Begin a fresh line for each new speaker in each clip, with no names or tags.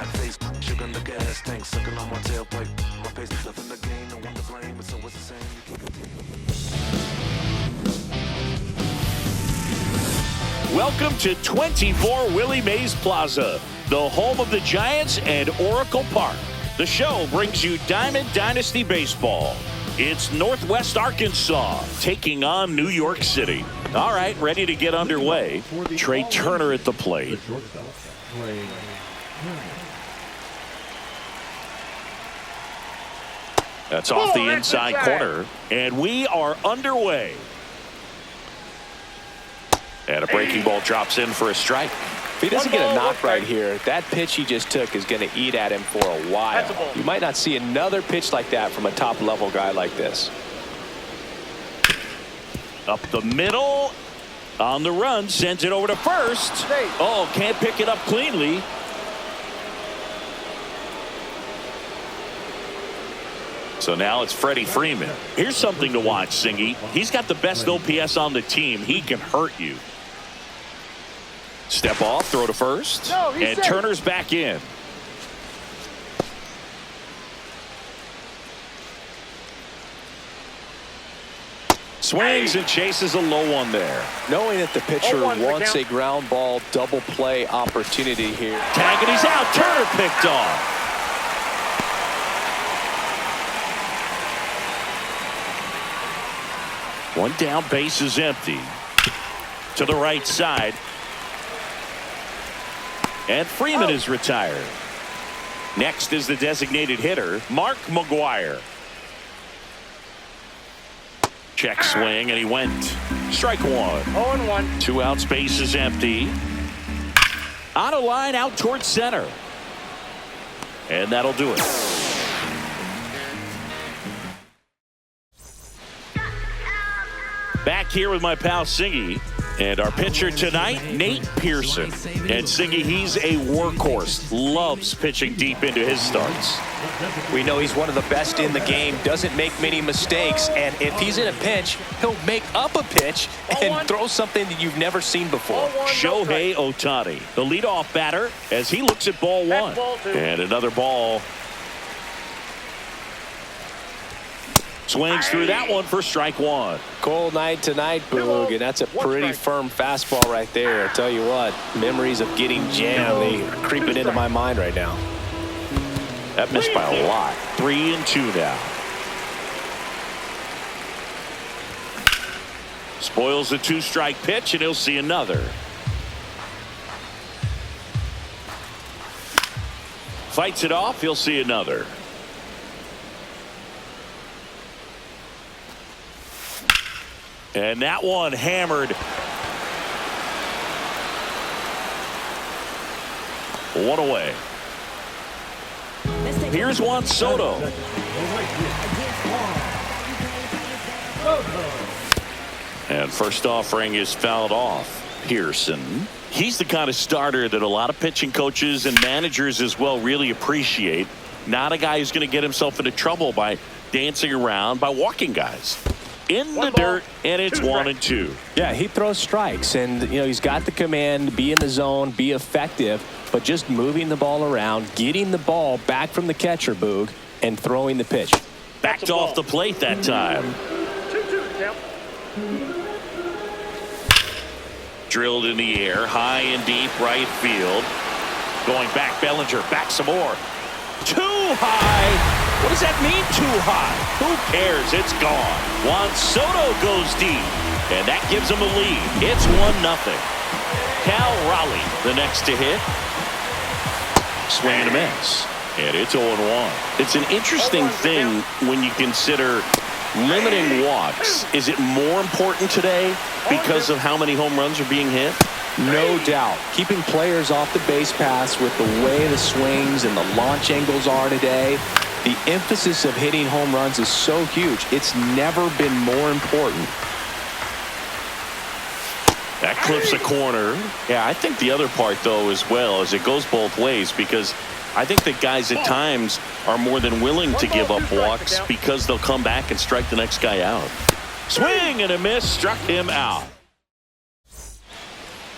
sad face, sugar in the gas tank, sucking on my tailpipe. My pace, nothing to gain, no one to blame, it's always the same.
Welcome to 24 Willie Mays Plaza, the home of the Giants and Oracle Park. The show brings you Diamond Dynasty Baseball. It's Northwest Arkansas taking on New York City. All right, ready to get underway. Trey Turner at the plate. That's off the inside corner, and we are underway. And a breaking ball drops in for a strike.
If he doesn't get a knock right here, that pitch he just took is going to eat at him for a while. You might not see another pitch like that from a top-level guy like this.
Up the middle, on the run, sends it over to first. Oh, can't pick it up cleanly. So now it's Freddie Freeman. Here's something to watch, Singy. He's got the best OPS on the team. He can hurt you. Step off, throw to first, and Turner's back in. Swings and chases a low one there.
Knowing that the pitcher wants a ground ball double play opportunity here.
Tag and he's out. Turner picked off. One down, base is empty. To the right side. And Freeman is retired. Next is the designated hitter, Mark McGuire. Check swing, and he went. Strike one.
0-1.
2 outs, base is empty. On a line out towards center. And that'll do it. Back here with my pal Singy. And our pitcher tonight, Nate Pearson. And Singy, he's a workhorse. Loves pitching deep into his starts.
We know he's one of the best in the game. Doesn't make many mistakes. And if he's in a pinch, he'll make up a pitch and throw something that you've never seen before.
Shohei Ohtani, the leadoff batter, as he looks at ball one. And another ball. Swings through that one for strike one.
Cold night tonight, Boog, and that's a pretty firm fastball right there. I tell you what, memories of getting jammed, they are creeping into my mind right now.
That missed by a lot. 3-2 now. Spoils the 2-strike pitch, and he'll see another. Fights it off, he'll see another. And that one hammered. One away. Here's Juan Soto. And first offering is fouled off. Pearson. He's the kind of starter that a lot of pitching coaches and managers as well really appreciate. Not a guy who's going to get himself into trouble by dancing around, by walking guys. In the dirt, and it's 1-2.
Yeah, he throws strikes, and he's got the command, be in the zone, be effective, but just moving the ball around, getting the ball back from the catcher, Boog, and throwing the pitch.
Backed off the plate that time.
2-2.
Drilled in the air, high and deep right field. Going back, Bellinger, back some more. Too high. What does that mean, too high? Who cares? It's gone. Juan Soto goes deep, and that gives him a lead. It's 1-0. Cal Raleigh, the next to hit. Swing and a miss. And it's 0-1. It's an interesting thing when you consider limiting walks. Is it more important today because of how many home runs are being hit?
No doubt. Keeping players off the base paths with the way the swings and the launch angles are today. The emphasis of hitting home runs is so huge. It's never been more important.
That clips a corner. Yeah, I think the other part, though, as well, is it goes both ways, because I think that guys at times are more than willing to give up walks because they'll come back and strike the next guy out. Swing and a miss, struck him out.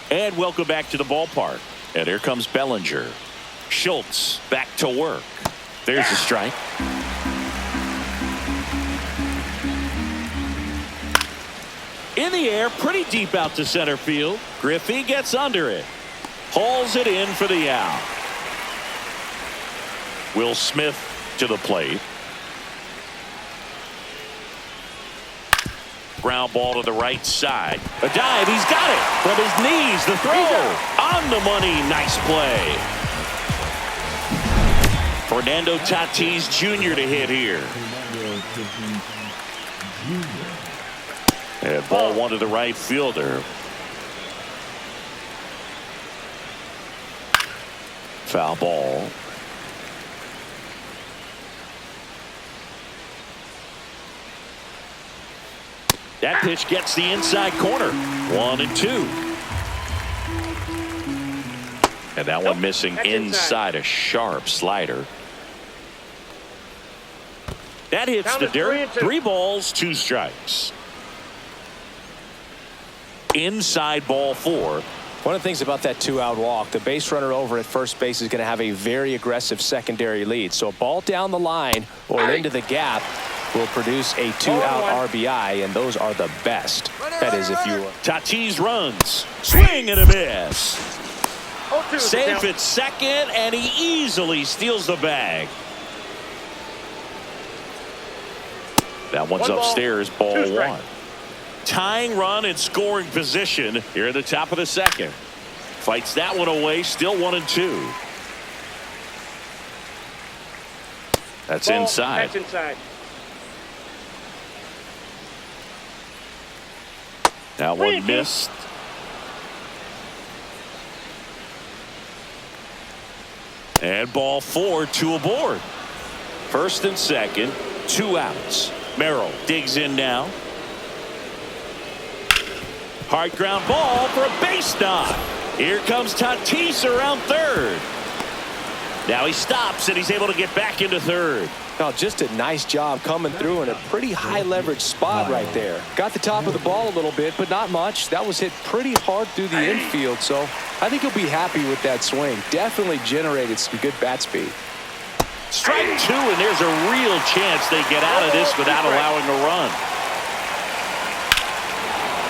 And welcome back to the ballpark. And here comes Bellinger. Schultz back to work. There's a strike. In the air, pretty deep out to center field. Griffey gets under it. Hauls it in for the out. Will Smith to the plate. Ground ball to the right side. A dive. He's got it. From his knees. The throw. On the money. Nice play. Fernando Tatis Jr. to hit here. And ball one to the right fielder. Foul ball. That pitch gets the inside corner. 1-2. And that one missing inside a sharp slider. That hits the dirt. 3 balls, 2 strikes. Inside ball 4.
One of the things about that 2-out walk, the base runner over at first base is going to have a very aggressive secondary lead. So a ball down the line or into the gap will produce a 2-out RBI, and those are the best. That is if you...
Tatis runs. Swing and a miss. Safe at second, and he easily steals the bag. That one's upstairs, ball 1. Tying run in scoring position here at the top of the second. Fights that one away, still 1-2. That's inside.
That's inside.
That one missed. And ball 4, 2 aboard. First and second, 2 outs. Merrill digs in now. Hard ground ball for a base knock. Here comes Tatis around third. Now he stops and he's able to get back into third.
Oh, just a nice job coming through in a pretty high leverage spot right there. Got the top of the ball a little bit, but not much. That was hit pretty hard through the infield, so I think he'll be happy with that swing. Definitely generated some good bat speed.
Strike 2, and there's a real chance they get out of this without allowing a run.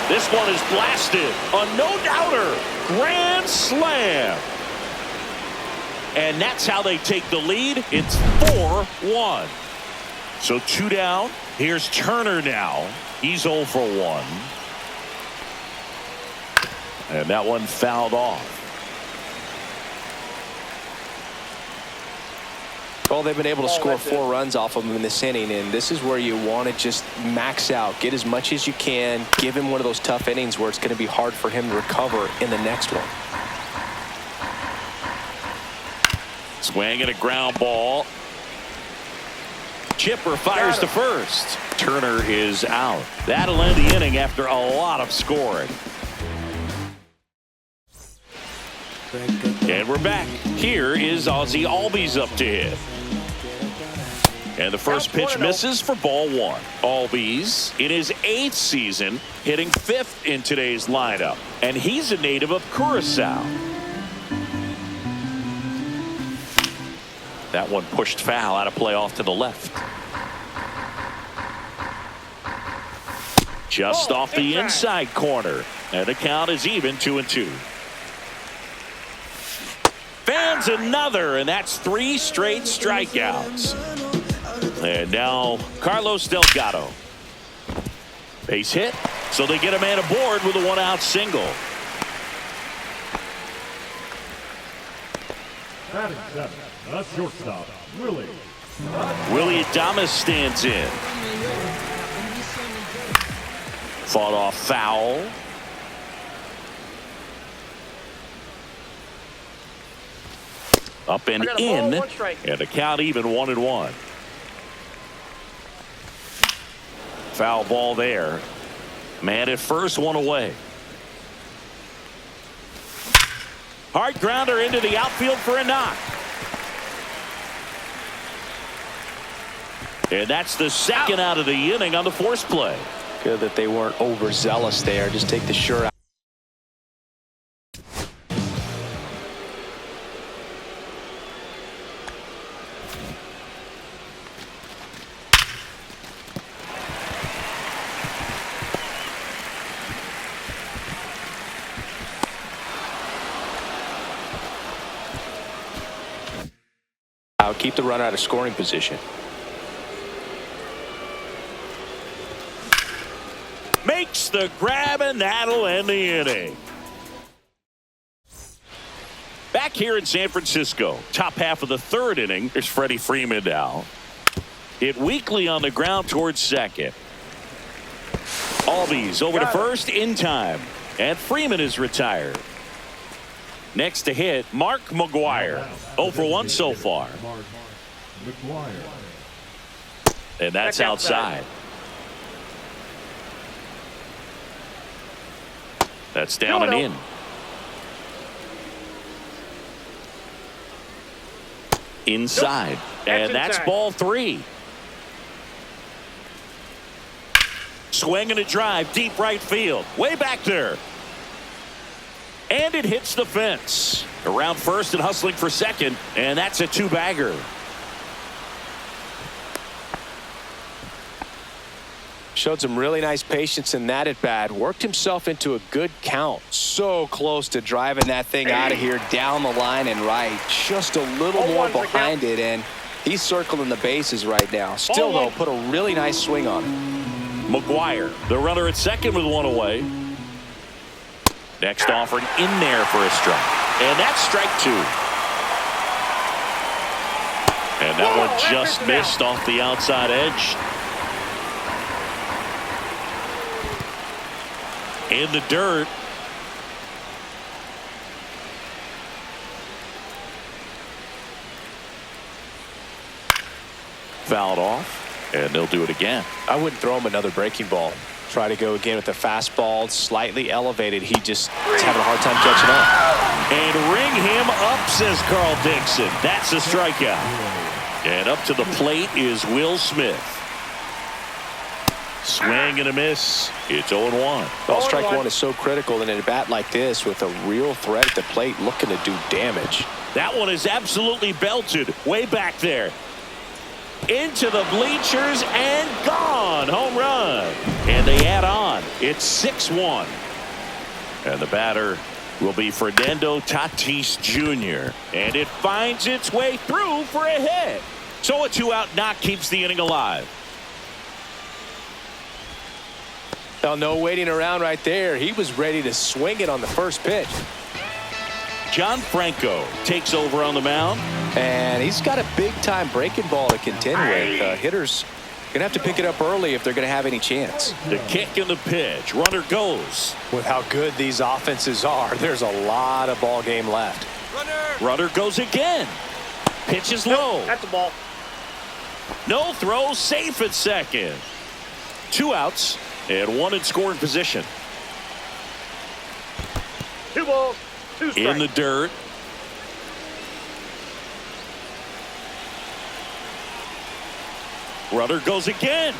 This one is blasted. A no-doubter. Grand slam. And that's how they take the lead. It's 4-1. So 2 down. Here's Turner now. He's 0 for 1. And that one fouled off.
Well, they've been able to score 4 runs off of him in this inning, and this is where you want to just max out, get as much as you can, give him one of those tough innings where it's going to be hard for him to recover in the next one.
Swing and a ground ball. Chipper fires to first. Turner is out. That'll end the inning after a lot of scoring. And we're back. Here is Ozzie Albies up to hit. And the first pitch misses for ball 1. Albies in his 8th season, hitting 5th in today's lineup. And he's a native of Curacao. That one pushed foul, out of play off to the left. Just off the inside corner. And the count is even 2-2. Fans another, and that's 3 straight strikeouts. And now Carlos Delgado. Base hit, so they get a man aboard with a 1-out single.
Batting 7, the shortstop, Willie.
Willie Adames stands in. Fought off foul. Up and in, and the count even 1-1. Foul ball there. Man at first, 1 away. Hard grounder into the outfield for a knock. And that's the second out of the inning on the force play.
Good that they weren't overzealous there. Just take the sure out. Keep the runner out of scoring position.
Makes the grab, and that'll end the inning. Back here in San Francisco, top half of the third inning. There's Freddie Freeman now. Hit weakly on the ground towards second. Albies over to first in time, and Freeman is retired. Next to hit, Mark McGwire. 0 for 1 so far. And that's outside. That's down and in. Inside. And that's ball 3. Swing and a drive, deep right field. Way back there. And it hits the fence. Around first and hustling for second. And that's a 2-bagger.
Showed some really nice patience in that at bat. Worked himself into a good count. So close to driving that thing out of here down the line and right. Just a little more behind it, and he's circling the bases right now. Still, though, put a really nice swing on it.
McGwire, the runner at second with 1 away. Next offering in there for a strike. And that's strike 2. And that one just missed off the outside edge. In the dirt. Fouled off, and they'll do it again.
I wouldn't throw him another breaking ball. Try to go again with the fastball, slightly elevated. He just is having a hard time catching up.
And ring him up, says Carl Dixon. That's a strikeout. And up to the plate is Will Smith. Swing and a miss. It's 0-1.
Well, strike 1 is so critical in a bat like this with a real threat at the plate looking to do damage.
That one is absolutely belted way back there. Into the bleachers and gone. Home run. And they add on. It's 6-1. And the batter will be Fernando Tatis Jr. And it finds its way through for a hit. So a 2-out knock keeps the inning alive.
Well, no waiting around right there. He was ready to swing it on the first pitch.
John Franco takes over on the mound.
And he's got a big-time breaking ball to contend with. Hitters going to have to pick it up early if they're going to have any chance.
The kick and the pitch. Runner goes.
With how good these offenses are, there's a lot of ball game left.
Runner goes again. Pitch is low.
That's a ball.
No throw. Safe at second. 2 outs. And 1 in scoring position.
2 balls, 2 strikes.
In the dirt. Runner goes again.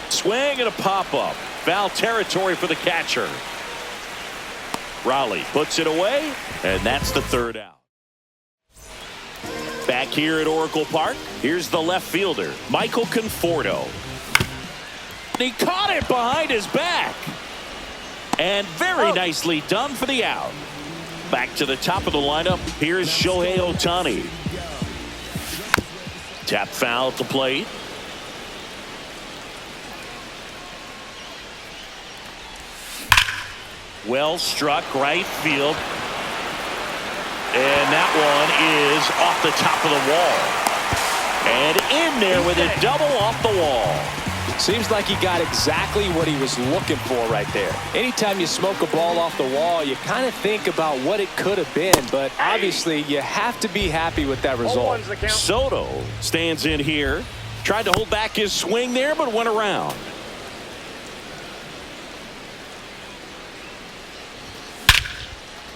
Swing and a pop-up. Foul territory for the catcher. Raleigh puts it away, and that's the 3rd out. Back here at Oracle Park, here's the left fielder, Michael Conforto. He caught it behind his back. And very nicely done for the out. Back to the top of the lineup. Here's Shohei Ohtani. Tap foul at the plate. Well struck right field. And that one is off the top of the wall. And in there with a double off the wall.
Seems like he got exactly what he was looking for right there. Anytime you smoke a ball off the wall, you kind of think about what it could have been, but obviously you have to be happy with that result.
Soto stands in here. Tried to hold back his swing there, but went around.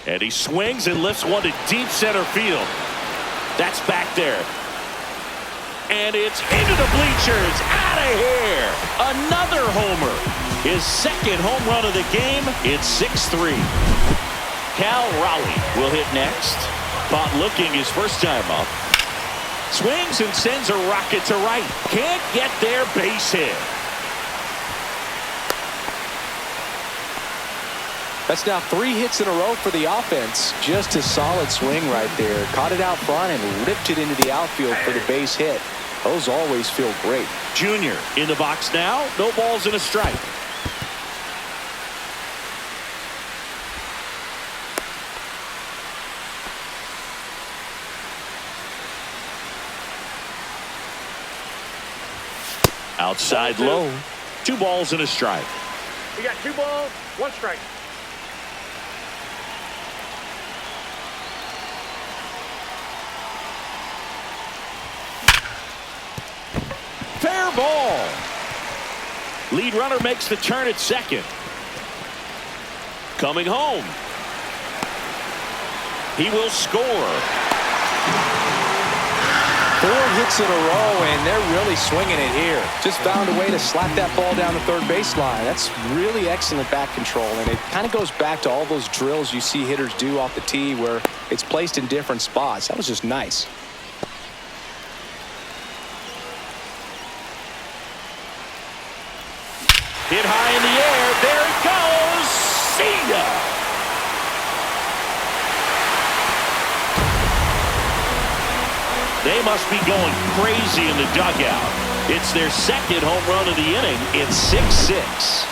And he swings and lifts one to deep center field. That's back there. And it's into the bleachers. Out of here. Another homer. His 2nd home run of the game. It's 6-3. Cal Raleigh will hit next. Caught looking his first time up. Swings and sends a rocket to right. Can't get their base hit.
That's now 3 hits in a row for the offense. Just a solid swing right there. Caught it out front and ripped it into the outfield for the base hit. Those always feel great.
Junior in the box now. No balls and a strike. Outside low. 2 balls and a strike.
You got 2 balls, 1 strike.
Fair ball. Lead runner makes the turn at second. Coming home. He will score.
4 hits in a row, and they're really swinging it here. Just found a way to slap that ball down the third baseline. That's really excellent bat control, and it kind of goes back to all those drills you see hitters do off the tee where it's placed in different spots. That was just nice.
Hit high in the air. There it goes. See ya. They must be going crazy in the dugout. It's their second home run of the inning. It's 6-6.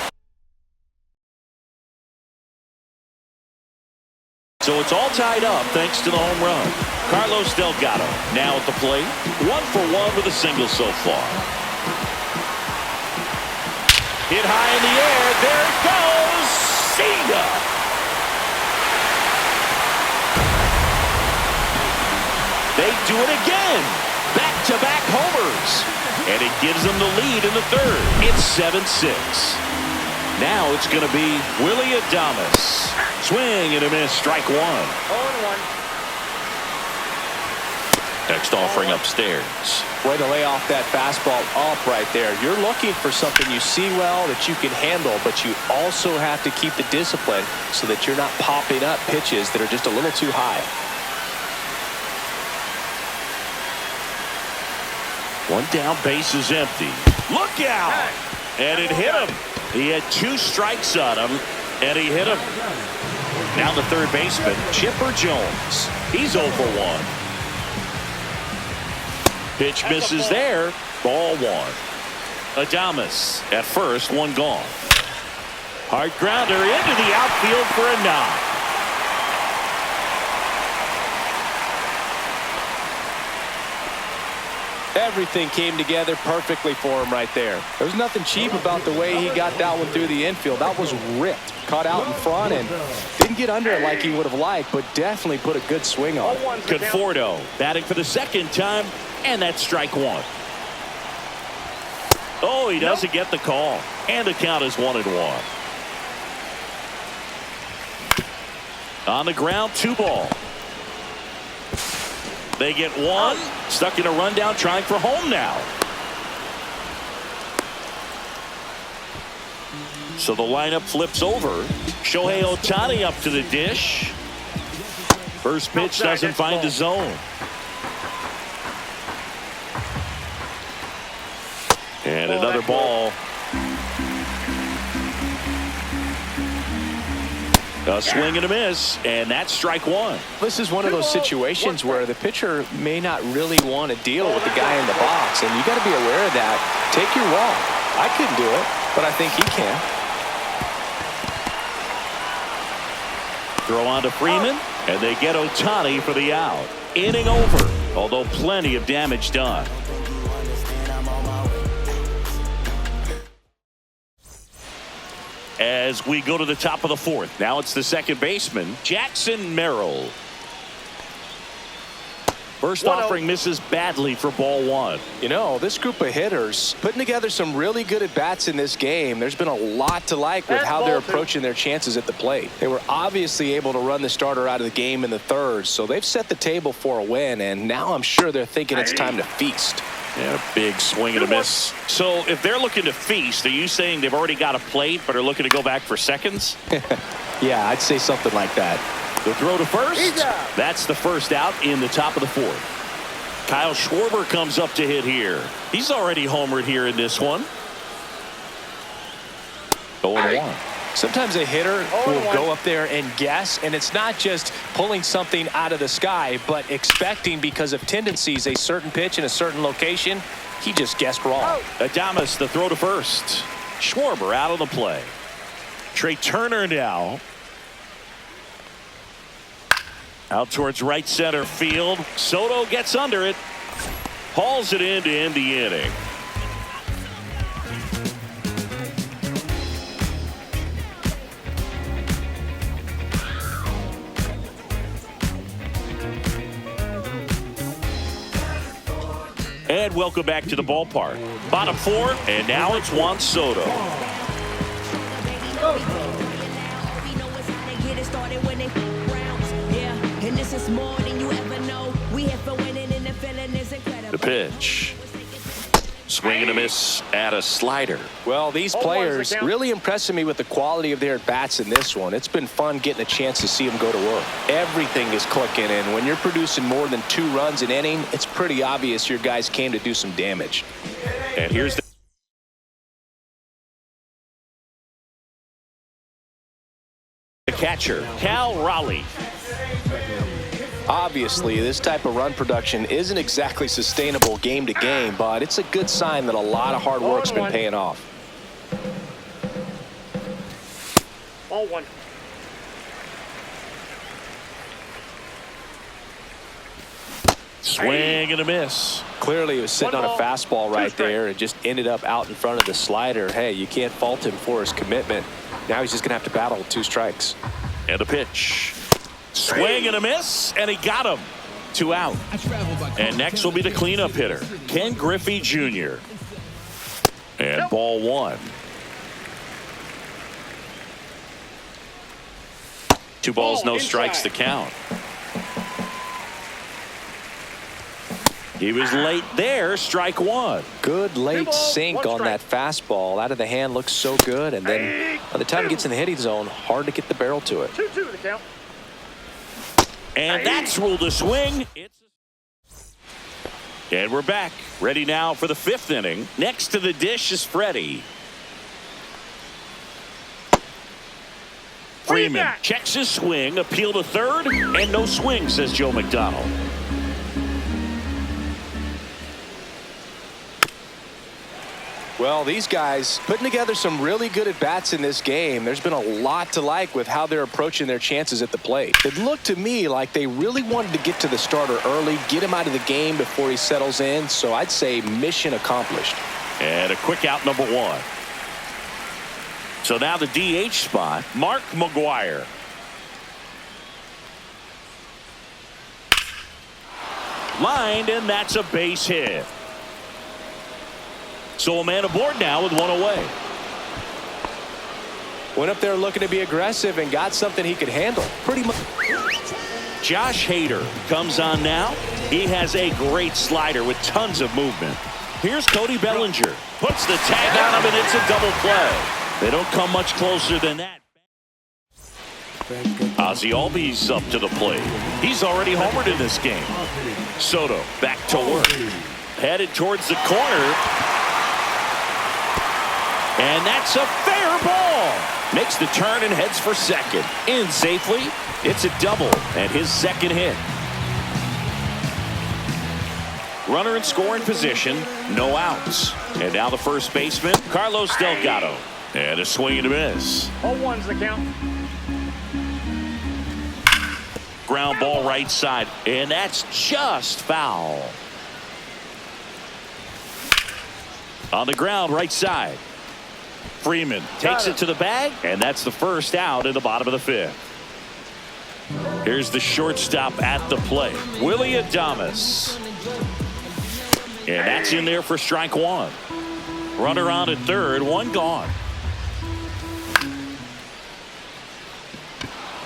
So it's all tied up thanks to the home run. Carlos Delgado now at the plate. 1 for 1 with a single so far. Hit high in the air. There it goes. See ya. They do it again. Back-to-back homers. And it gives them the lead in the third. It's 7-6. Now it's going to be Willie Adames. Swing and a miss. Strike 1.
0-1.
Next offering upstairs.
Way to lay off that fastball up right there. You're looking for something you see well that you can handle, but you also have to keep the discipline so that you're not popping up pitches that are just a little too high.
1 down, base is empty. Look out! And it hit him. He had 2 strikes on him, and he hit him. Now the third baseman, Chipper Jones. He's 0 for 1. Pitch misses there. Ball 1. Adames at first, 1 gone. Hard grounder into the outfield for a knock.
Everything came together perfectly for him right there. There was nothing cheap about the way he got that one through the infield. That was ripped. Caught out in front and didn't get under it like he would have liked, but definitely put a good swing on it.
Conforto batting for the second time, and that's strike 1. Oh, he doesn't get the call. And the count is 1-1. On the ground, 2 ball. They get 1. Stuck in a rundown, trying for home now. So the lineup flips over. Shohei Ohtani up to the dish. First pitch doesn't find the zone. And another ball. A swing and a miss, and that's strike 1.
This is one of those situations where the pitcher may not really want to deal with the guy in the box, and you got to be aware of that. Take your walk. I couldn't do it, but I think he can.
Throw on to Freeman, and they get Ohtani for the out. Inning over, although plenty of damage done. As we go to the top of the 4th. Now it's the second baseman, Jackson Merrill. First offering misses badly for ball 1.
You know, this group of hitters putting together some really good at-bats in this game. There's been a lot to like with how they're approaching their chances at the plate. They were obviously able to run the starter out of the game in the third, so they've set the table for a win, and now I'm sure they're thinking it's time to feast.
Yeah, a big swing and a miss. So if they're looking to feast, are you saying they've already got a plate but are looking to go back for seconds?
Yeah, I'd say something like that.
The throw to first. That's the first out in the top of the 4th. Kyle Schwarber comes up to hit here. He's already homered here in this one. 0-1.
Sometimes a hitter will go up there and guess, and it's not just pulling something out of the sky, but expecting because of tendencies a certain pitch in a certain location. He just guessed wrong.
Adames, the throw to first. Schwarber out of the play. Trey Turner now. Out towards right center field. Soto gets under it. Hauls it in to end the inning. And welcome back to the ballpark. Bottom four, and now it's Juan Soto. The pitch. Swing and a miss at a slider.
Well, these players really impressing me with the quality of their at-bats in this one. It's been fun getting a chance to see them go to work. Everything is clicking, and when you're producing more than 2 runs an inning, it's pretty obvious your guys came to do some damage.
And here's the catcher, Cal Raleigh.
Obviously, this type of run production isn't exactly sustainable game to game, but it's a good sign that a lot of hard work's been paying off.
0-1.
Swing and a miss.
Clearly, he was sitting on a fastball right there and just ended up out in front of the slider. Hey, you can't fault him for his commitment. Now he's just going to have to battle with 2 strikes.
And a pitch. Swing and a miss, and he got him. 2 out. And next will be the cleanup hitter, Ken Griffey Jr. And ball 1. 2 balls, no strikes to count. He was late there, strike 1.
Good late sink on that fastball. Out of the hand looks so good, and then by the time it gets in the hitting zone, hard to get the barrel to it.
2-2 the count.
And that's ruled a swing. And we're back. Ready now for the 5th inning. Next to the dish is Freddie. Freeman checks his swing, appeal to third, and no swing, says Joe McDonald.
Well, these guys putting together some really good at-bats in this game. There's been a lot to like with how they're approaching their chances at the plate. It looked to me like they really wanted to get to the starter early, get him out of the game before he settles in. So I'd say mission accomplished.
And a quick out, number 1. So now the DH spot, Mark McGwire. Lined, and that's a base hit. So a man aboard now with 1 away.
Went up there looking to be aggressive and got something he could handle. Pretty much.
Josh Hader comes on now. He has a great slider with tons of movement. Here's Cody Bellinger. Puts the tag on him, and it's a double play. They don't come much closer than that. Ozzie Albies up to the plate. He's already homered in this game. Soto back to work. Headed towards the corner. And that's a fair ball. Makes the turn and heads for second. In safely. It's a double and his second hit. Runner in scoring position. No outs. And now the first baseman, Carlos Delgado. And a swing and a miss.
0-1's the count.
Ground ball right side. And that's just foul. On the ground right side. Freeman takes it to the bag, and that's the first out in the bottom of the 5th. Here's the shortstop at the plate, Willie Adames. And that's in there for strike 1. Runner on at third, 1 gone.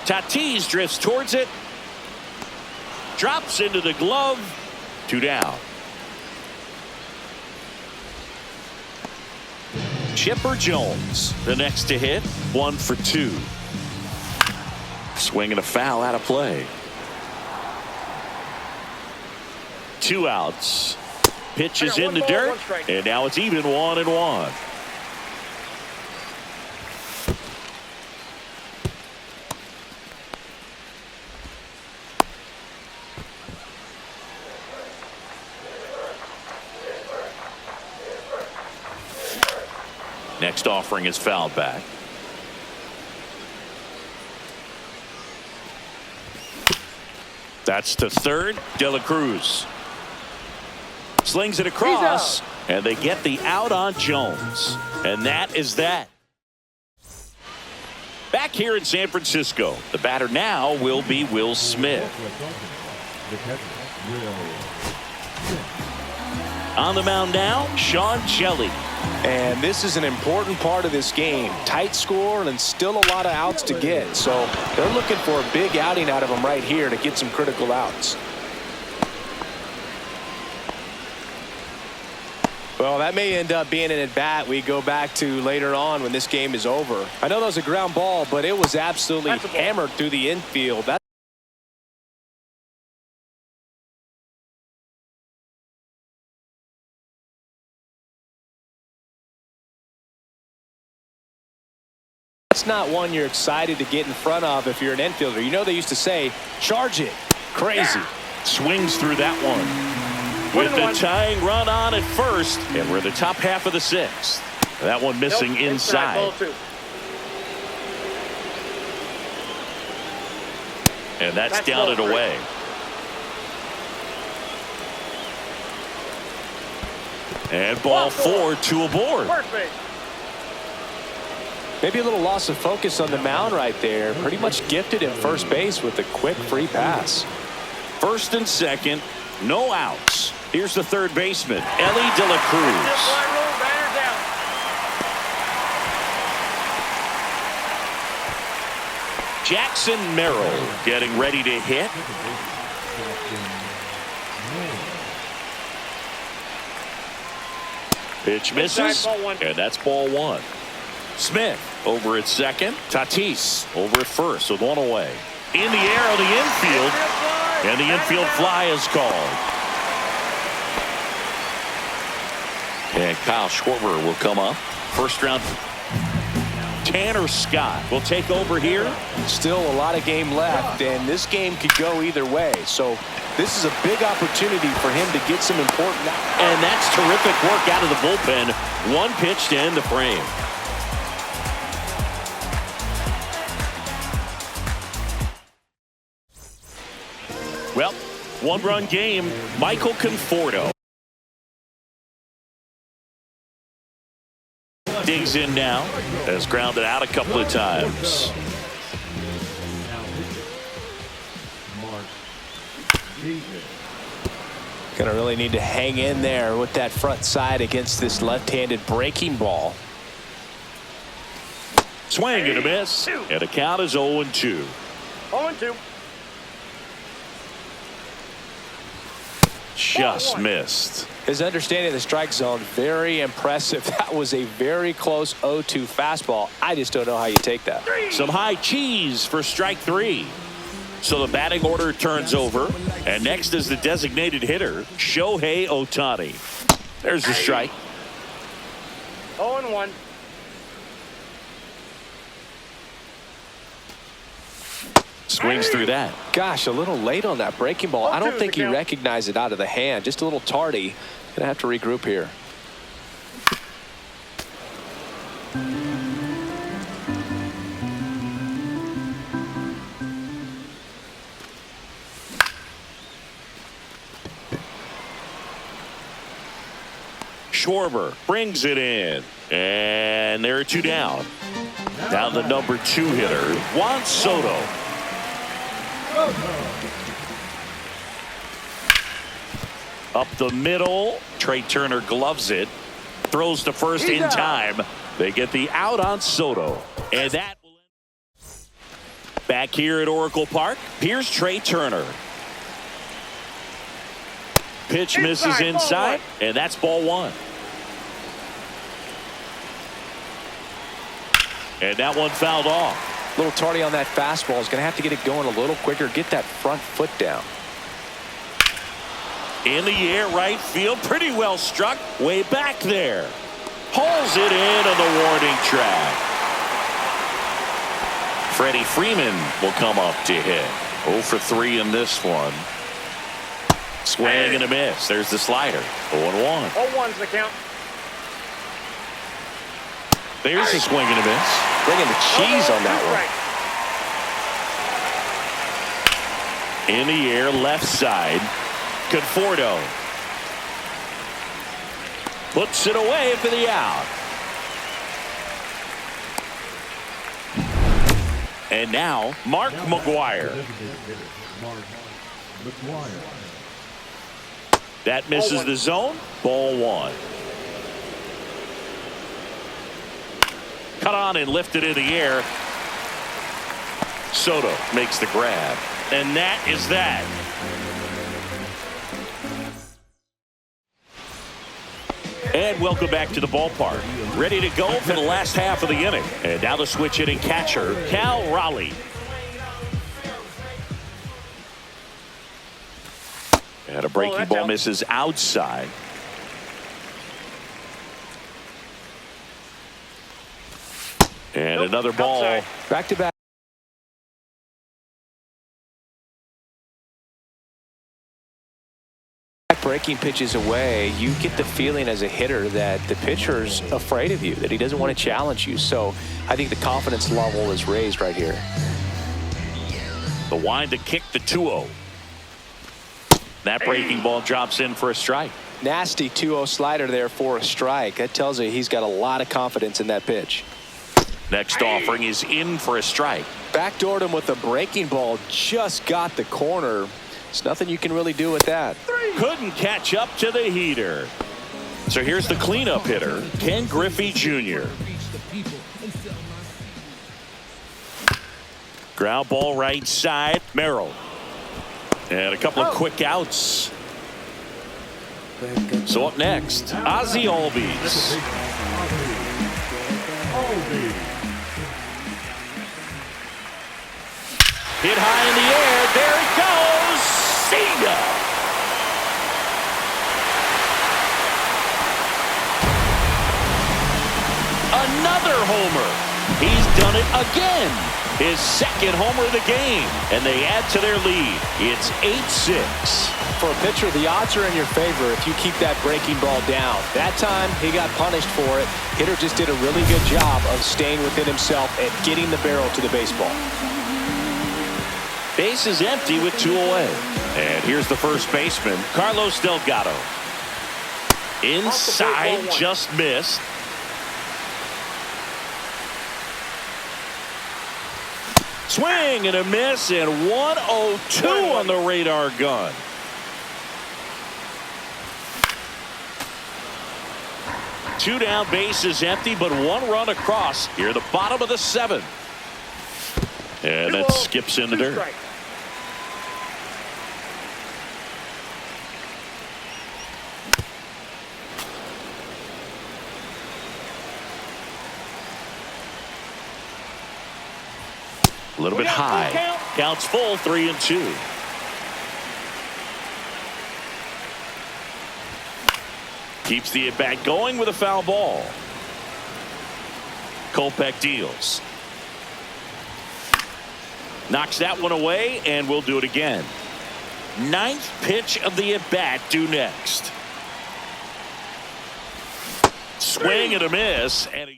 Tatis drifts towards it. Drops into the glove. 2 down. Chipper Jones, the next to hit, 1 for 2. Swing and a foul out of play. 2 outs. Pitch is in the dirt, and now it's even 1-1. Next offering is fouled back. That's to third. De La Cruz slings it across, and they get the out on Jones. And that is that. Back here in San Francisco, the batter now will be Will Smith.
The catcher, Will.
On the mound now, Sean Shelley.
And this is an important part of this game. Tight score and still a lot of outs to get. So they're looking for a big outing out of them right here to get some critical outs. Well, that may end up being an at-bat we go back to later on when this game is over. I know that was a ground ball, but it was absolutely hammered through the infield. That's not one you're excited to get in front of if you're an infielder. You know they used to say, charge it. Crazy.
Swings through that one. With the tying run on at first, and we're the top half of the 6th. That one missing inside. And that's down and away. And ball 4, 2 aboard.
Maybe a little loss of focus on the mound right there. Pretty much gifted at first base with a quick free pass.
First and second, no outs. Here's the third baseman, Ellie De La Cruz. Jackson Merrill getting ready to hit. Pitch misses, and that's ball 1. Smith over at second. Tatis over at first with 1 away. In the air on the infield, and the infield fly is called. And Kyle Schwarber will come up. First round. Tanner Scott will take over here.
Still a lot of game left, and this game could go either way. So this is a big opportunity for him to get some important.
And that's terrific work out of the bullpen. 1 pitch to end the frame. Well, 1-run game. Michael Conforto digs in now. Has grounded out a couple of times.
Gonna really need to hang in there with that front side against this left-handed breaking ball.
Swing and a miss. And the count is 0-2.
0-2.
Just missed.
His understanding of the strike zone, very impressive. That was a very close 0-2 fastball. I just don't know how you take that.
Some high cheese for strike 3. So the batting order turns over. And next is the designated hitter, Shohei Ohtani. There's the strike.
0-1.
Swings through that.
Gosh, a little late on that breaking ball. I don't think he recognized it out of the hand. Just a little tardy. Gonna have to regroup here.
Schwarber brings it in. And there are 2 down. Now the number 2 hitter, Juan Soto. Up the middle. Trey Turner gloves it. Throws to first in time. They get the out on Soto. And that will end. Back here at Oracle Park, here's Trey Turner. Pitch misses inside, and that's ball 1. And that one fouled off.
A little tardy on that fastball. Is going to have to get it going a little quicker. Get that front foot down.
In the air, right field, pretty well struck, way back there. Pulls it in on the warning track. Freddie Freeman will come up to hit. 0 for 3 in this one. Swing and a miss. There's the slider. 0-1.
0-1's the count.
There's a swing and a miss.
Bringing the cheese on that one.
In the air, left side. Conforto puts it away for the out. And now Mark McGwire. That misses the zone. Ball 1. Cut on and lifted in the air. Soto makes the grab. And that is that. And welcome back to the ballpark. Ready to go for the last half of the inning. And now the switch hitting catcher, Cal Raleigh. And a breaking ball misses outside. And another ball.
Outside.
Back to back. Breaking pitches away, you get the feeling as a hitter that the pitcher's afraid of you, that he doesn't want to challenge you. So I think the confidence level is raised right here.
The wind to kick the 2-0. That breaking ball drops in for a strike.
Nasty 2-0 slider there for a strike. That tells you he's got a lot of confidence in that pitch.
Next offering is in for a strike.
Backdoored him with a breaking ball, just got the corner. There's nothing you can really do with that.
Couldn't catch up to the heater. So here's the cleanup hitter, Ken Griffey Jr. Ground ball right side, Merrill. And a couple of quick outs. So up next, Ozzie Albies. Hit high in the air, there it goes, Cena. Another homer. He's done it again. His second homer of the game. And they add to their lead. It's 8-6.
For a pitcher, the odds are in your favor if you keep that breaking ball down. That time, he got punished for it. Hitter just did a really good job of staying within himself and getting the barrel to the baseball.
Base is empty with 2 away. And here's the first baseman, Carlos Delgado. Inside, just missed. Swing and a miss, and 102 on the radar gun. Two down, base is empty, but 1 run across. Here, the bottom of the 7th. And that skips in the dirt. A little bit high. Counts full, 3-2. Keeps the at-bat going with a foul ball. Kopech deals. Knocks that one away, and we'll do it again. 9th pitch of the at-bat due next. Swing and a miss, and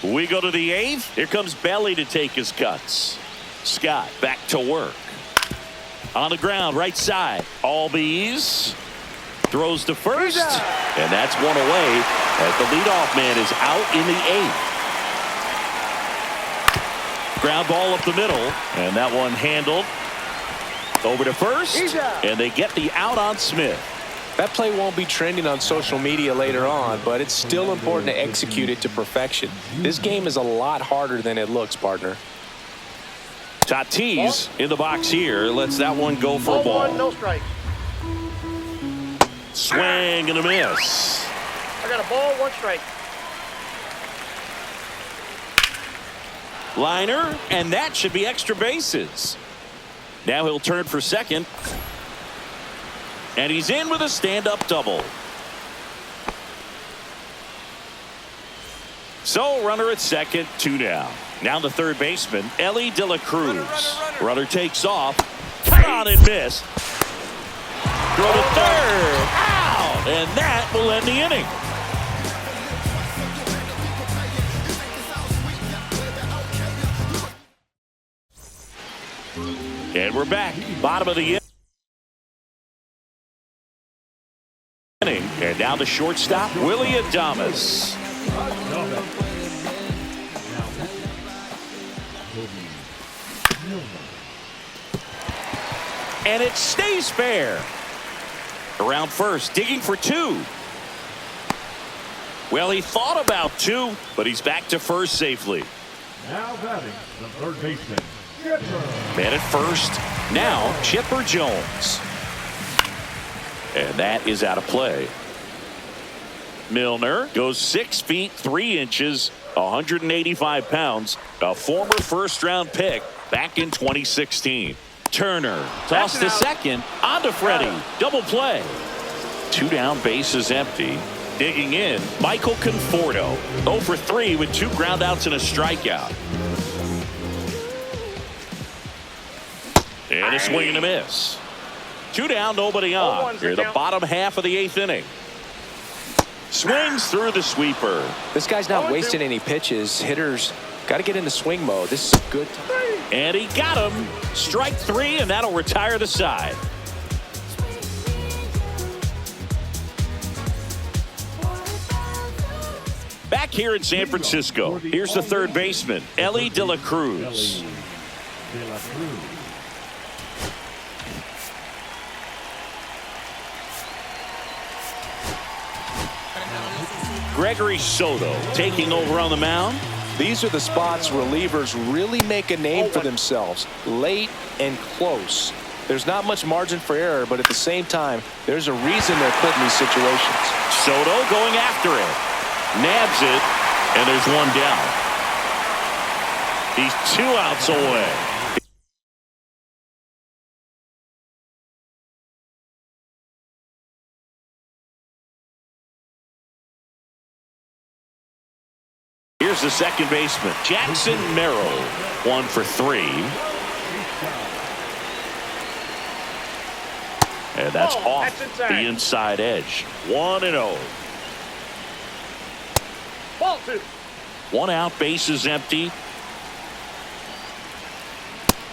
we go to the 8th. Here comes Belly to take his cuts. Scott back to work. On the ground, right side. Albies throws to first, and that's one away as the leadoff man is out in the 8th. Ground ball up the middle, and that one handled over to first, and they get the out on Smith.
That play won't be trending on social media later on, but it's still important to execute it to perfection. This game is a lot harder than it looks, partner.
Tatis in the box here. Lets that one go for a ball.
0-1, no strike.
Swing and a miss.
I got a ball, 1 strike.
Liner, and that should be extra bases. Now he'll turn for second. And he's in with a stand-up double. So runner at second, 2 down. Now the third baseman, Ellie De La Cruz. Runner takes off. Cut on and miss. Throw to third. Out. And that will end the inning. And we're back. Bottom of the inning. And now the shortstop, Willie Adames. And it stays fair. Around first, digging for 2. Well, he thought about 2, but he's back to first safely.
Now batting the third baseman, Chipper.
Man at first, now Chipper Jones. And that is out of play. Milner goes 6 feet 3 inches, 185 pounds, a former first-round pick back in 2016. Turner tossed to second, on to Freddie. Double play. 2 down, bases empty. Digging in, Michael Conforto. 0 for 3 with 2 groundouts and a strikeout. And a swing and a miss. 2 down, nobody on. Here the bottom half of the 8th inning. Swings through the sweeper.
This guy's not wasting any pitches. Hitters got to get into swing mode. This is a good time.
And he got him. Strike 3, and that'll retire the side. Back here in San Francisco, here's the third baseman, Ellie De La Cruz.
De La Cruz.
Gregory Soto taking over on the mound.
These are the spots relievers really make a name for themselves. Late and close. There's not much margin for error, but at the same time, there's a reason they're put in these situations.
Soto going after it. Nabs it, and there's 1 down. He's 2 outs away. Here's the second baseman, Jackson Merrill. 1 for 3. And that's off the inside edge. 1-0.
Ball 2.
1 out, bases empty.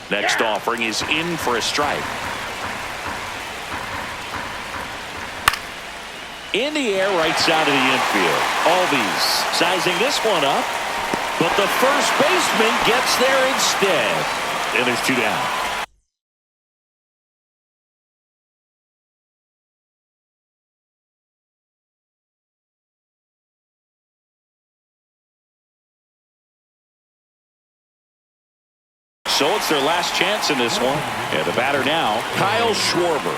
Next offering is in for a strike. In the air, right side of the infield. Albies sizing this one up, but the first baseman gets there instead. And there's 2 down. So it's their last chance in this one. And the batter now, Kyle Schwarber.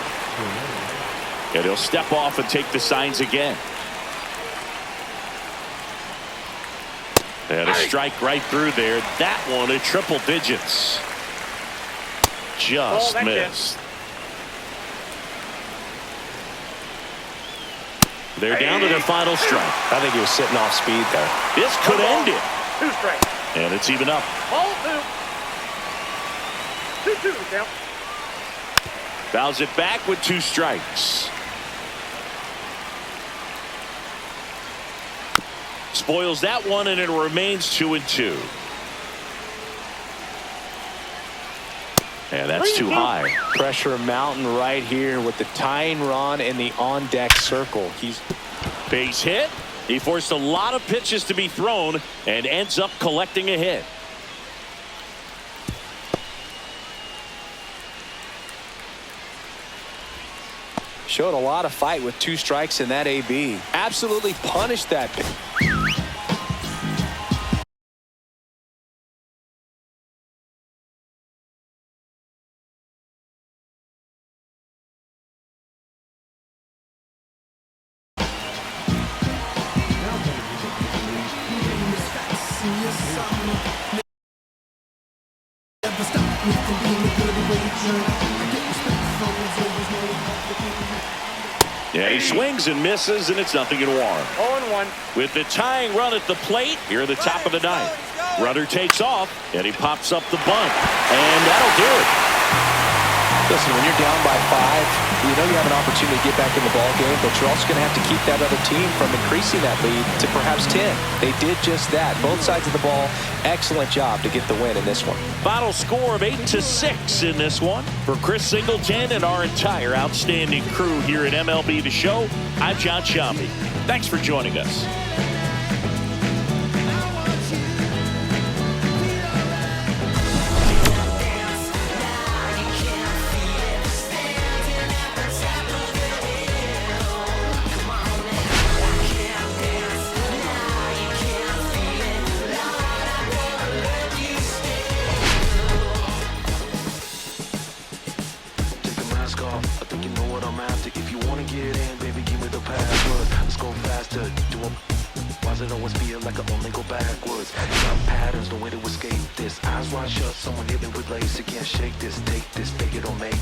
And he'll step off and take the signs again. And a strike right through there. That one at triple digits. Just missed. They're down to their final strike.
I think he was sitting off speed there.
This could end it.
2 strikes.
And it's even up.
Ball 2. 2-2 count.
Fouls it back with 2 strikes. Spoils that one, and it remains 2-2. And that's too high.
Pressure mountain right here with the tying run in the on-deck circle. He's
base hit. He forced a lot of pitches to be thrown and ends up collecting a hit.
showed a lot of fight with 2 strikes in that AB. Absolutely punished that pitch.
Never stop me from being a good way to learn. I get respect from those always know how to be.
Yeah, he swings and misses, and it's 0-1.
0-1.
With the tying run at the plate here at the top of the ninth. Runner takes off, and he pops up the bunt. And that'll do it.
Listen, when you're down by 5, you know you have an opportunity to get back in the ball game, but you're also going to have to keep that other team from increasing that lead to perhaps 10. They did just that. Both sides of the ball, excellent job to get the win in this one.
Final score of 8-6 in this one. For Chris Singleton and our entire outstanding crew here at MLB The Show, I'm John Sciambi. Thanks for joining us.
I think you know what I'm after. If you wanna get in, baby, give me the password. Let's go faster. Why does it always feel like I only go backwards? Got patterns, no way to escape this. Eyes wide shut, someone hit me with lace. You can't shake this, take this, fake it or make